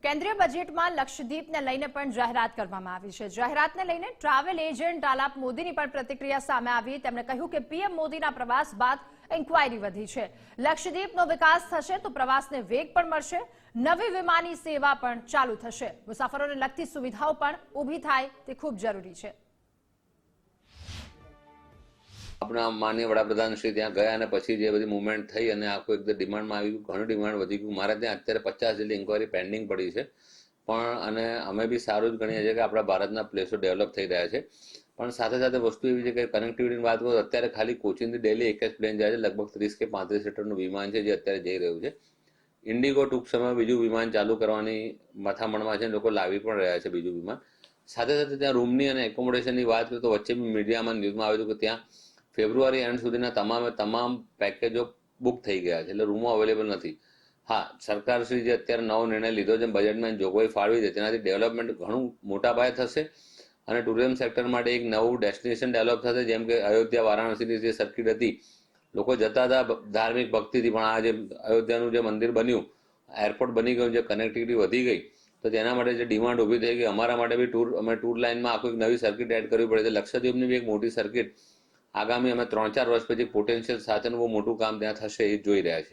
કેન્દ્રીય બજેટમાં લક્ષદ્વીપને લઈને પણ જાહેરાત કરવામાં આવી છે। જાહેરાતને લઈને ટ્રાવેલ એજન્ટ આલાપ મોદીની પણ પ્રતિક્રિયા સામે આવી। તેમણે કહ્યું કે પીએમ મોદીના પ્રવાસ બાદ ઇન્ક્વાયરી વધી છે। લક્ષદ્વીપનો વિકાસ થશે તો પ્રવાસને વેગ પણ મળશે, નવી વિમાની સેવા પણ ચાલુ થશે, મુસાફરોને લગતી સુવિધાઓ પણ ઊભી થાય તે ખૂબ જરૂરી છે। આપણા માનનીય વડાપ્રધાન શ્રી ત્યાં ગયા અને પછી જે બધી મુવમેન્ટ થઈ અને આખું એકદમ ડિમાન્ડમાં આવી ગયું, ઘણું ડિમાન્ડ વધી ગયું। મારે ત્યાં અત્યારે 50 જેટલી ઇન્ક્વાયરી પેન્ડિંગ પડી છે પણ અને અમે બી સારું જ ગણીએ છીએ કે આપણા ભારતના પ્લેસો ડેવલપ થઈ રહ્યા છે। પણ સાથે સાથે વસ્તુ એવી છે કે કનેક્ટિવિટીની વાત કરું, અત્યારે ખાલી કોચીનથી દિલ્હી એક જ પ્લેન જાય છે, લગભગ 30 કે 35 સીટરનું વિમાન છે જે અત્યારે જઈ રહ્યું છે। ઇન્ડિગો ટૂંક સમયમાં બીજું વિમાન ચાલુ કરવાની મથામણમાં છે, લોકો લાવી પણ રહ્યા છે બીજું વિમાન। સાથે સાથે ત્યાં રૂમની અને એકોમોડેશનની વાત કરું તો વચ્ચે મીડિયામાં ન્યૂઝમાં આવ્યું હતું કે ત્યાં ફેબ્રુઆરી એન્ડ સુધીના તમામ પેકેજો બુક થઈ ગયા છે, એટલે રૂમો અવેલેબલ નથી। હા, સરકારશ્રી જે અત્યારે નવો નિર્ણય લીધો છે, બજેટમાં જોગવાઈ ફાળવી છે, તેનાથી ડેવલપમેન્ટ ઘણું મોટા પાયે થશે અને ટુરિઝમ સેક્ટર માટે એક નવું ડેસ્ટિનેશન ડેવલપ થશે। જેમ કે અયોધ્યા વારાણસીની જે સર્કિટ હતી, લોકો જતા હતા ધાર્મિક ભક્તિથી, પણ આ જે અયોધ્યાનું જે મંદિર બન્યું, એરપોર્ટ બની ગયું, જે કનેક્ટિવિટી વધી ગઈ, તો તેના માટે જે ડિમાન્ડ ઊભી થઈ ગઈ, અમારા માટે બી અમે ટૂર લાઇનમાં આખું એક નવી સર્કિટ એડ કરવી પડે છે। લક્ષદ્વીપની બી એક મોટી સર્કિટ આગામી અમે 3-4 વર્ષ પછી પોટેન્શિયલ સાથેનું બહુ મોટું કામ ત્યાં થશે એ જોઈ રહ્યા છીએ।